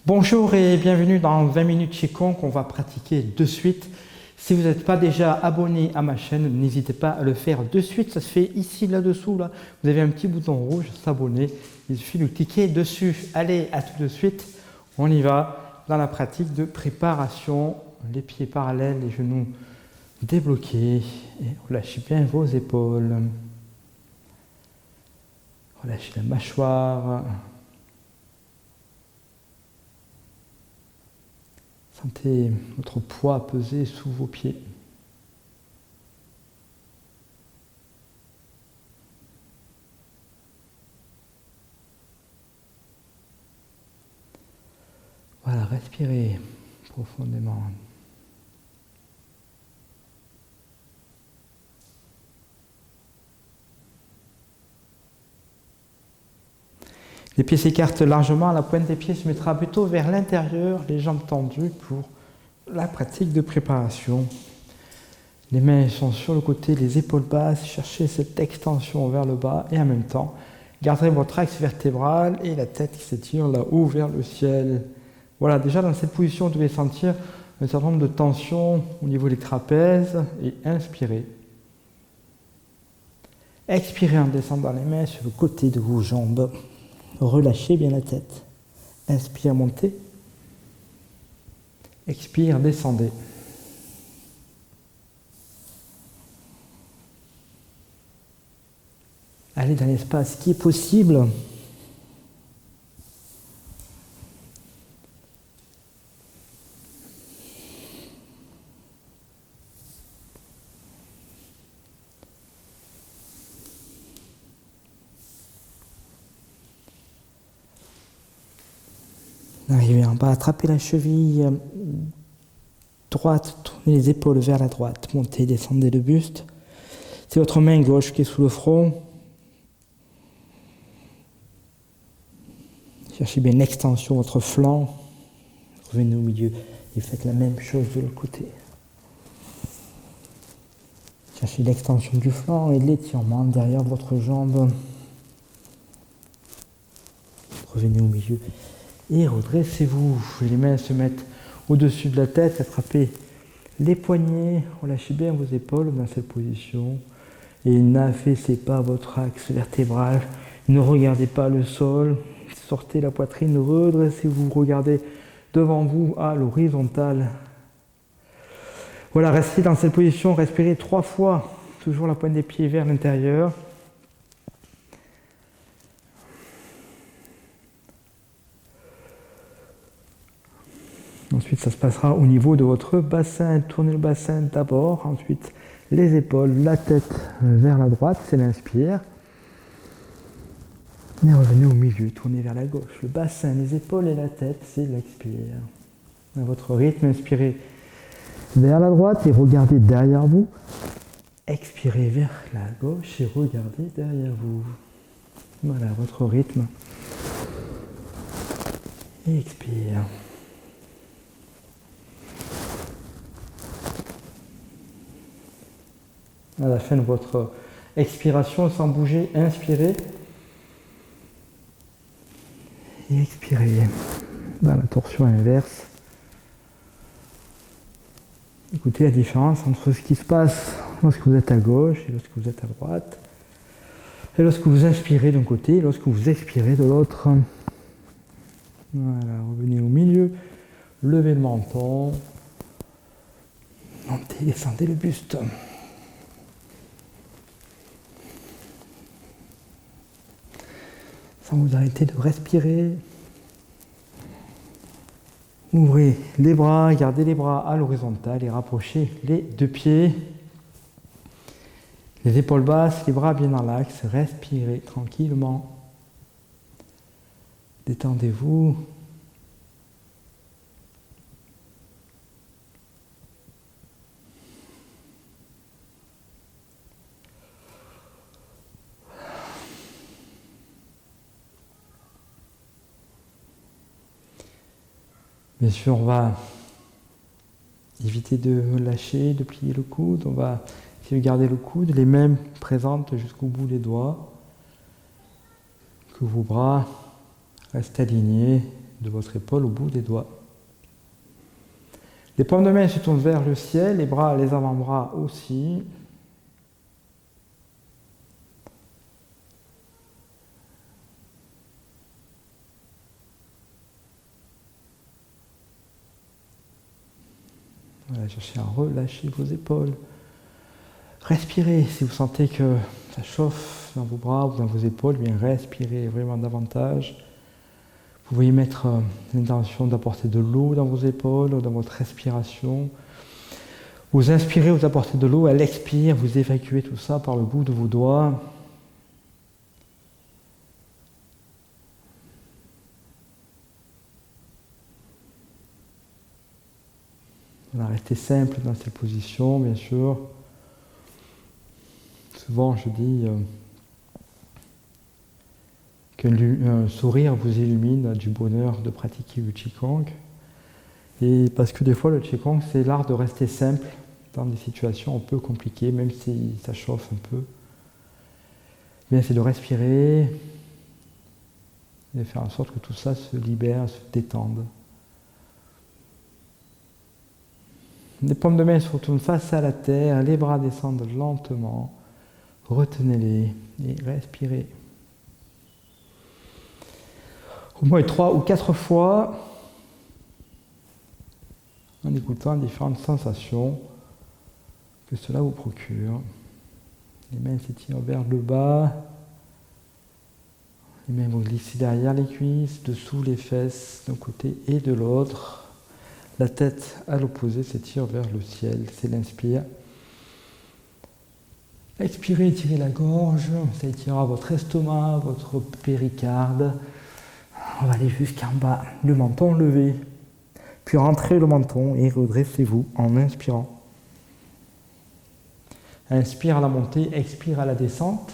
Bonjour et bienvenue dans 20 minutes chez Con qu'on va pratiquer de suite. Si vous n'êtes pas déjà abonné à ma chaîne, n'hésitez pas à le faire de suite. Ça se fait ici, là-dessous. Là. Vous avez un petit bouton rouge, s'abonner. Il suffit de cliquer dessus. Allez, à tout de suite. On y va dans la pratique de préparation. Les pieds parallèles, les genoux débloqués. Et relâchez bien vos épaules. Relâchez la mâchoire. Sentez votre poids peser sous vos pieds. Voilà, respirez profondément. Les pieds s'écartent largement, la pointe des pieds se mettra plutôt vers l'intérieur, les jambes tendues pour la pratique de préparation. Les mains sont sur le côté, les épaules basses, cherchez cette extension vers le bas et en même temps, garderez votre axe vertébral et la tête qui s'étire là-haut vers le ciel. Voilà, déjà dans cette position, vous devez sentir un certain nombre de tensions au niveau des trapèzes et inspirez. Expirez en descendant les mains sur le côté de vos jambes. Relâchez bien la tête. Inspire, montez. Expire, descendez. Allez dans l'espace qui est possible. Arrivez en bas, attrapez la cheville droite, tournez les épaules vers la droite, montez, descendez le buste. C'est votre main gauche qui est sous le front. Cherchez bien l'extension de votre flanc. Revenez au milieu et faites la même chose de l'autre côté. Cherchez l'extension du flanc et l'étirement derrière votre jambe. Revenez au milieu. Et redressez-vous. Les mains se mettent au-dessus de la tête. Attrapez les poignets. Relâchez bien vos épaules dans cette position. Et n'affaissez pas votre axe vertébral. Ne regardez pas le sol. Sortez la poitrine. Redressez-vous. Regardez devant vous à l'horizontale. Voilà, restez dans cette position. Respirez 3 fois. Toujours la pointe des pieds vers l'intérieur. Ensuite, ça se passera au niveau de votre bassin. Tournez le bassin d'abord, ensuite les épaules, la tête vers la droite, c'est l'inspire. Et revenez au milieu, tournez vers la gauche. Le bassin, les épaules et la tête, c'est l'expire. À votre rythme, inspirez vers la droite et regardez derrière vous. Expirez vers la gauche et regardez derrière vous. Voilà, votre rythme. Et expire. À la fin de votre expiration, sans bouger, inspirez et expirez dans la torsion inverse. Écoutez la différence entre ce qui se passe lorsque vous êtes à gauche et lorsque vous êtes à droite, et lorsque vous inspirez d'un côté et lorsque vous expirez de l'autre. Voilà, revenez au milieu, levez le menton, montez, descendez le buste. Sans vous arrêter de respirer. Ouvrez les bras, gardez les bras à l'horizontale et rapprochez les 2 pieds. Les épaules basses, les bras bien dans l'axe. Respirez tranquillement. Détendez-vous. Bien sûr, on va éviter de lâcher, de plier le coude. On va essayer de garder le coude, les mains présentes jusqu'au bout des doigts. Que vos bras restent alignés de votre épaule au bout des doigts. Les paumes de main se tournent vers le ciel, les bras, les avant-bras aussi. Voilà, cherchez à relâcher vos épaules. Respirez, si vous sentez que ça chauffe dans vos bras ou dans vos épaules, bien respirez vraiment davantage. Vous pouvez mettre l'intention d'apporter de l'eau dans vos épaules, dans votre respiration. Vous inspirez, vous apportez de l'eau, à l'expire, vous évacuez tout ça par le bout de vos doigts. On a resté simple dans cette position, bien sûr. Souvent, je dis qu'un sourire vous illumine du bonheur de pratiquer le Qigong. Et parce que des fois, le Qigong, c'est l'art de rester simple dans des situations un peu compliquées, même si ça chauffe un peu. Bien, c'est de respirer et de faire en sorte que tout ça se libère, se détende. Les paumes de main se retournent face à la terre, les bras descendent lentement. Retenez-les et respirez. Au moins 3 ou 4 fois, en écoutant différentes sensations que cela vous procure. Les mains s'étirent vers le bas, les mains vont glisser derrière les cuisses, dessous les fesses d'un côté et de l'autre. La tête à l'opposé s'étire vers le ciel, c'est l'inspire. Expirez, étirez la gorge, ça étirera votre estomac, votre péricarde. On va aller jusqu'en bas, le menton levé. Puis rentrez le menton et redressez-vous en inspirant. Inspire à la montée, expire à la descente.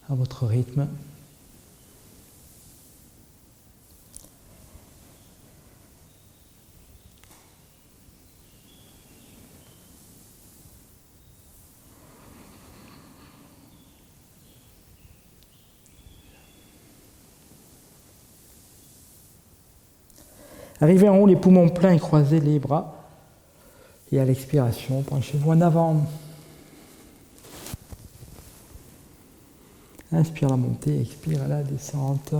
À votre rythme. Arrivez en haut, les poumons pleins, croisez les bras. Et à l'expiration, penchez-vous en avant. Inspire la montée, expire à la descente.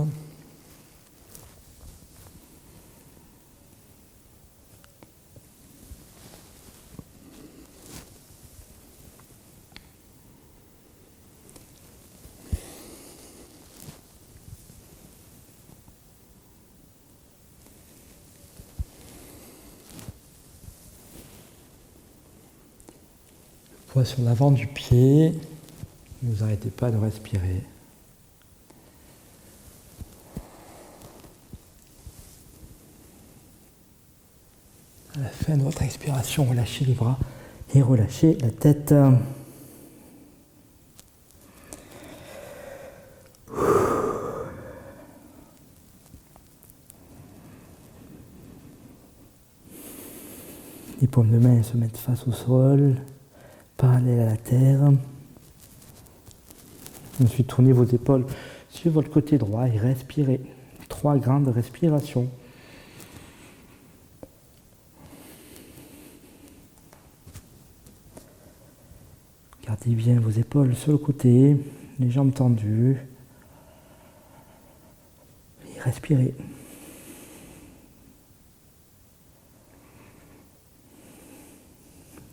Poids sur l'avant du pied. Ne vous arrêtez pas de respirer. À la fin de votre expiration, relâchez les bras et relâchez la tête. Les paumes de main se mettent face au sol, parallèles à la terre. Ensuite, tournez vos épaules sur votre côté droit et respirez. 3 grandes respirations. Gardez bien vos épaules sur le côté, les jambes tendues. Et respirez.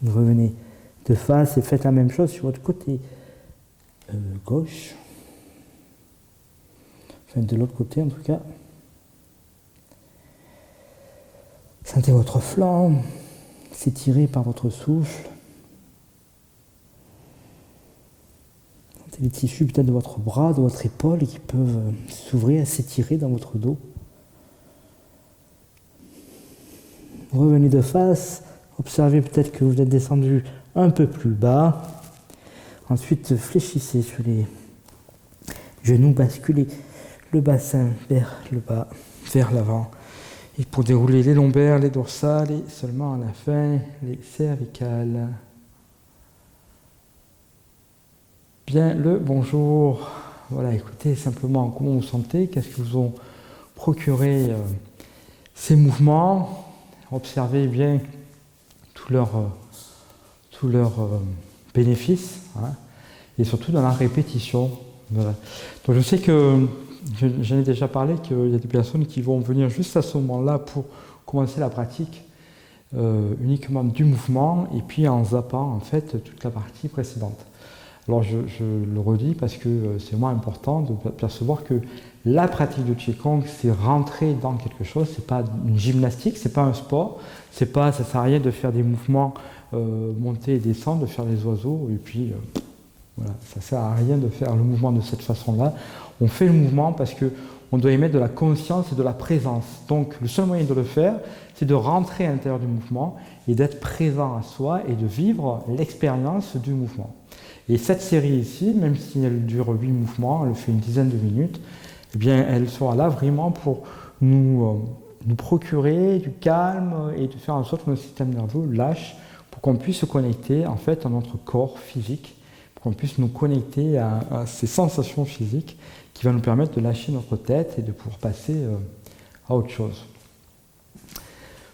Vous revenez de face et faites la même chose sur votre côté gauche. Enfin, de l'autre côté en tout cas. Sentez votre flanc s'étirer par votre souffle. Sentez les tissus peut-être de votre bras, de votre épaule qui peuvent s'ouvrir et s'étirer dans votre dos. Revenez de face. Observez peut-être que vous êtes descendu un peu plus bas. Ensuite, fléchissez sur Genoux, basculez le bassin vers le bas, vers l'avant. Et pour dérouler les lombaires, les dorsales et seulement à la fin, les cervicales. Bien, le bonjour. Voilà, écoutez simplement comment vous sentez, qu'est-ce que vous ont procuré ces mouvements. Observez bien tous leurs bénéfices, hein, et surtout dans la répétition. Voilà. Donc je sais que, j'en ai déjà parlé, qu'il y a des personnes qui vont venir juste à ce moment-là pour commencer la pratique uniquement du mouvement et puis en zappant en fait toute la partie précédente. Alors je le redis parce que c'est vraiment important de percevoir que la pratique du Qigong, c'est rentrer dans quelque chose, c'est pas une gymnastique, c'est pas un sport, ça sert à rien de faire des mouvements monter et descendre, de faire les oiseaux, et puis voilà, ça sert à rien de faire le mouvement de cette façon-là. On fait le mouvement parce qu'on doit y mettre de la conscience et de la présence. Donc le seul moyen de le faire, c'est de rentrer à l'intérieur du mouvement et d'être présent à soi et de vivre l'expérience du mouvement. Et cette série ici, même si elle dure 8 mouvements, elle fait une dizaine de minutes, eh bien, elle sera là vraiment pour nous procurer du calme et de faire en sorte que notre système nerveux lâche pour qu'on puisse se connecter en fait à notre corps physique, pour qu'on puisse nous connecter à ces sensations physiques qui vont nous permettre de lâcher notre tête et de pouvoir passer à autre chose.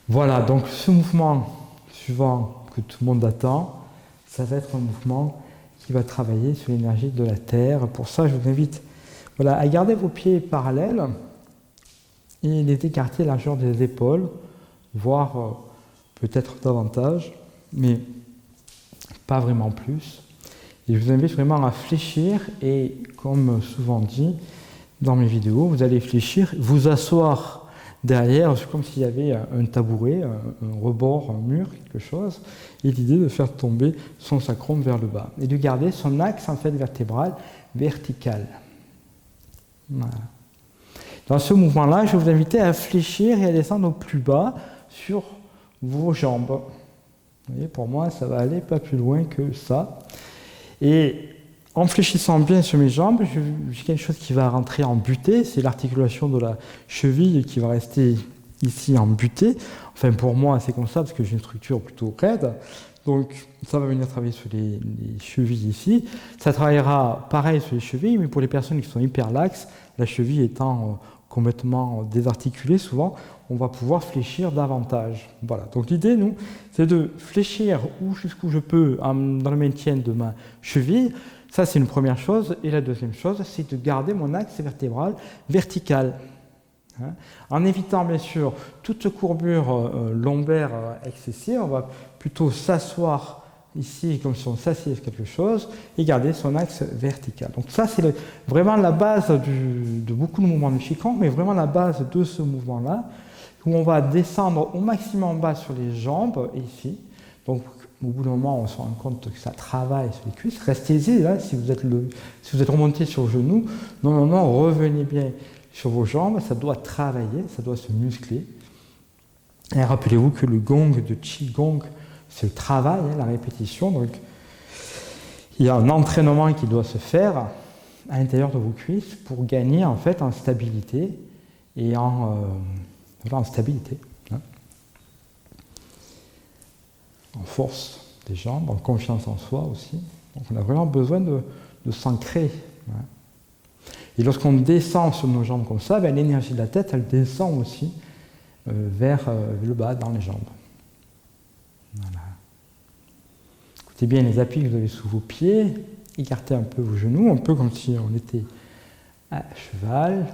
Voilà, donc ce mouvement suivant que tout le monde attend, ça va être un mouvement qui va travailler sur l'énergie de la Terre. Pour ça, je vous invite à garder vos pieds parallèles et les écarter à la largeur des épaules, voire peut-être davantage, mais pas vraiment plus. Et je vous invite vraiment à fléchir et, comme souvent dit dans mes vidéos, vous allez fléchir, vous asseoir derrière, c'est comme s'il y avait un tabouret, un rebord, un mur, quelque chose, et l'idée de faire tomber son sacrum vers le bas et de garder son axe en fait vertébral vertical. Voilà. Dans ce mouvement-là, je vais vous inviter à fléchir et à descendre au plus bas sur vos jambes. Vous voyez, pour moi, ça va aller pas plus loin que ça. Et en fléchissant bien sur mes jambes, j'ai quelque chose qui va rentrer en butée, c'est l'articulation de la cheville qui va rester ici en butée. Enfin, pour moi, c'est comme ça parce que j'ai une structure plutôt raide. Donc, ça va venir travailler sur les chevilles ici. Ça travaillera pareil sur les chevilles, mais pour les personnes qui sont hyper laxes, la cheville étant complètement désarticulée, souvent, on va pouvoir fléchir davantage. Voilà. Donc, l'idée, nous, c'est de fléchir jusqu'où je peux dans le maintien de ma cheville. Ça, c'est une première chose. Et la deuxième chose, c'est de garder mon axe vertébral vertical. Hein, en évitant, bien sûr, toute courbure lombaire excessive, on va plutôt s'asseoir ici comme si on s'assied sur quelque chose et garder son axe vertical. Donc ça, c'est vraiment la base de beaucoup de mouvements de Qigong, mais vraiment la base de ce mouvement-là, où on va descendre au maximum en bas sur les jambes, ici. Donc, au bout d'un moment, on se rend compte que ça travaille sur les cuisses. Restez-y là, si vous êtes remonté sur le genou. Non, revenez bien sur vos jambes. Ça doit travailler, ça doit se muscler. Et rappelez-vous que le gong de Qigong, c'est le travail, la répétition. Donc, il y a un entraînement qui doit se faire à l'intérieur de vos cuisses pour gagner en fait en stabilité et en stabilité. En force des jambes, en confiance en soi aussi. Donc on a vraiment besoin de s'ancrer. Hein. Et lorsqu'on descend sur nos jambes comme ça, l'énergie de la tête, elle descend aussi vers le bas, dans les jambes. Voilà. Écoutez bien les appuis que vous avez sous vos pieds, écartez un peu vos genoux, un peu comme si on était à cheval.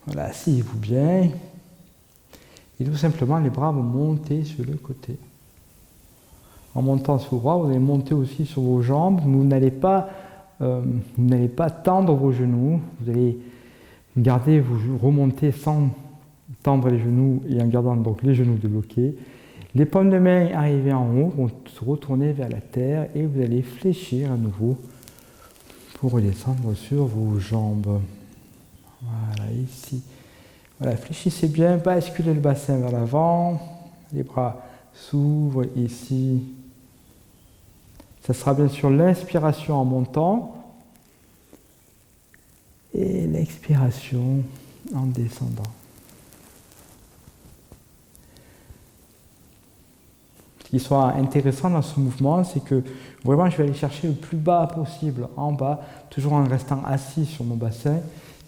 Voilà, asseyez-vous bien. Et tout simplement, les bras vont monter sur le côté. En montant sur vos bras, vous allez monter aussi sur vos jambes. Vous n'allez pas tendre vos genoux. Vous allez vous remonter sans tendre les genoux et en gardant donc les genoux débloqués. Les paumes de main arrivées en haut vont se retourner vers la terre et vous allez fléchir à nouveau pour redescendre sur vos jambes. Voilà, ici. Voilà, fléchissez bien, basculez le bassin vers l'avant. Les bras s'ouvrent ici. Ça sera bien sûr l'inspiration en montant. Et l'expiration en descendant. Ce qui soit intéressant dans ce mouvement, c'est que vraiment je vais aller chercher le plus bas possible, en bas, toujours en restant assis sur mon bassin,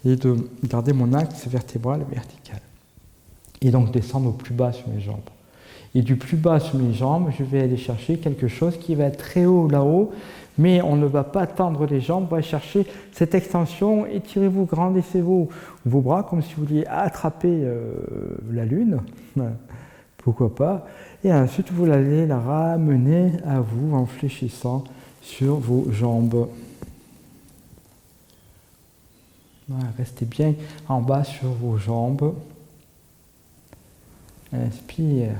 et de garder mon axe vertébral vertical. Et donc descendre au plus bas sur mes jambes. Et du plus bas sur mes jambes, je vais aller chercher quelque chose qui va être très haut là-haut, mais on ne va pas tendre les jambes, on va chercher cette extension, étirez-vous, grandissez vos bras comme si vous vouliez attraper la lune, pourquoi pas, et ensuite vous allez la ramener à vous en fléchissant sur vos jambes. Voilà, restez bien en bas sur vos jambes. Inspire.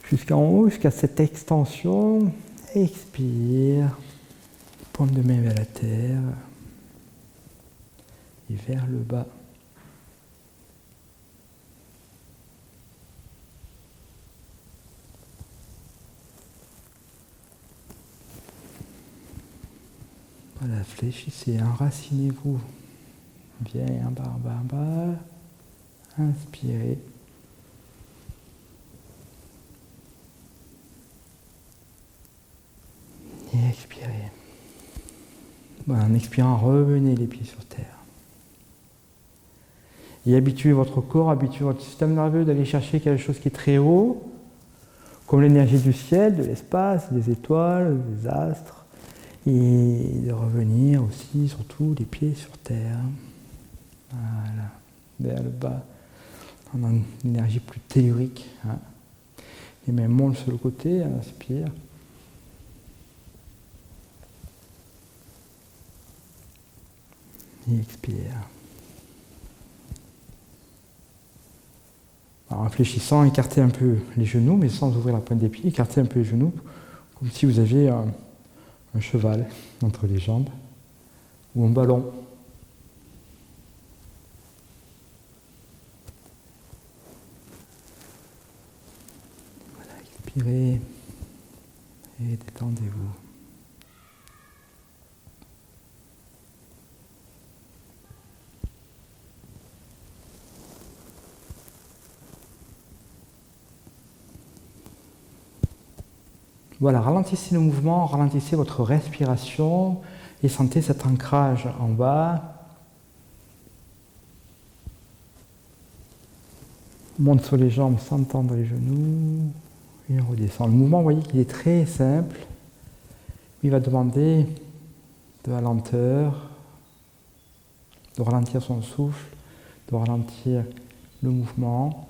Jusqu'en haut, jusqu'à cette extension. Expire. Paume de main vers la terre. Et vers le bas. Voilà, fléchissez, enracinez-vous. Bien, en bas, en bas, en bas. Inspirez. Et expirez. Voilà, en expirant, revenez les pieds sur terre. Et habituez votre corps, habituez votre système nerveux d'aller chercher quelque chose qui est très haut, comme l'énergie du ciel, de l'espace, des étoiles, des astres, et de revenir aussi, surtout, les pieds sur terre. Voilà, vers le bas, on a une énergie plus tellurique. Hein. Les mains montent sur le côté, inspire. Et expire. En réfléchissant, écartez un peu les genoux, mais sans ouvrir la pointe des pieds, écartez un peu les genoux, comme si vous aviez un cheval entre les jambes, ou un ballon. Voilà, expirez et détendez-vous. Voilà, ralentissez le mouvement, ralentissez votre respiration et sentez cet ancrage en bas. Monte sur les jambes sans tendre les genoux et on redescend. Le mouvement, vous voyez qu'il est très simple. Il va demander de la lenteur, de ralentir son souffle, de ralentir le mouvement.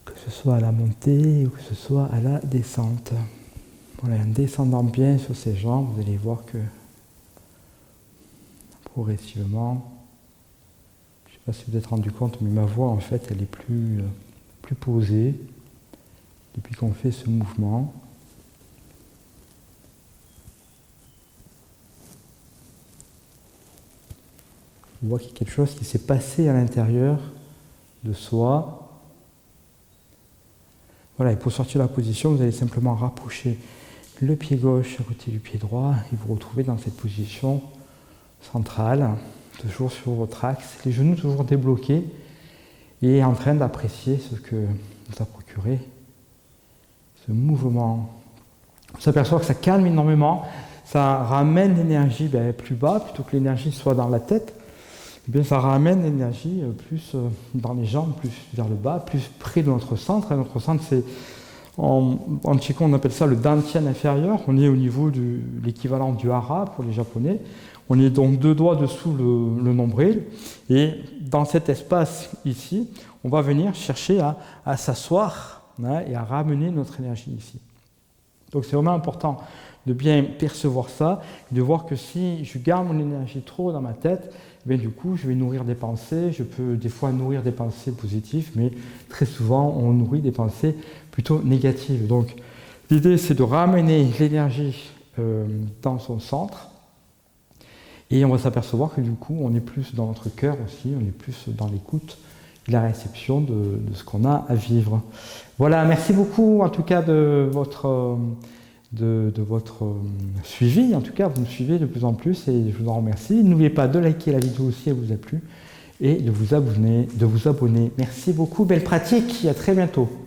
Que ce soit à la montée ou que ce soit à la descente. Voilà, en descendant bien sur ses jambes, vous allez voir que progressivement, je ne sais pas si vous vous êtes rendu compte, mais ma voix en fait elle est plus posée depuis qu'on fait ce mouvement. On voit qu'il y a quelque chose qui s'est passé à l'intérieur de soi. Voilà, et pour sortir de la position, vous allez simplement rapprocher le pied gauche à côté du pied droit et vous retrouvez dans cette position centrale, toujours sur votre axe, les genoux toujours débloqués et en train d'apprécier ce que vous a procuré ce mouvement. On s'aperçoit que ça calme énormément, ça ramène l'énergie plus bas plutôt que l'énergie soit dans la tête. Eh bien, ça ramène l'énergie plus dans les jambes, plus vers le bas, plus près de notre centre. Et notre centre, c'est en Qigong, on appelle ça le dantian inférieur. On est au niveau de l'équivalent du hara pour les Japonais. On est donc 2 doigts dessous le nombril. Et dans cet espace ici, on va venir chercher à s'asseoir et à ramener notre énergie ici. Donc c'est vraiment important de bien percevoir ça, de voir que si je garde mon énergie trop dans ma tête, bien, du coup, je vais nourrir des pensées. Je peux des fois nourrir des pensées positives, mais très souvent, on nourrit des pensées plutôt négatives. Donc, l'idée, c'est de ramener l'énergie dans son centre. Et on va s'apercevoir que du coup, on est plus dans notre cœur aussi, on est plus dans l'écoute et la réception de ce qu'on a à vivre. Voilà, merci beaucoup en tout cas de votre de votre suivi. En tout cas, vous me suivez de plus en plus et je vous en remercie. N'oubliez pas de liker la vidéo si elle vous a plu et de vous abonner. Merci beaucoup, belle pratique et à très bientôt.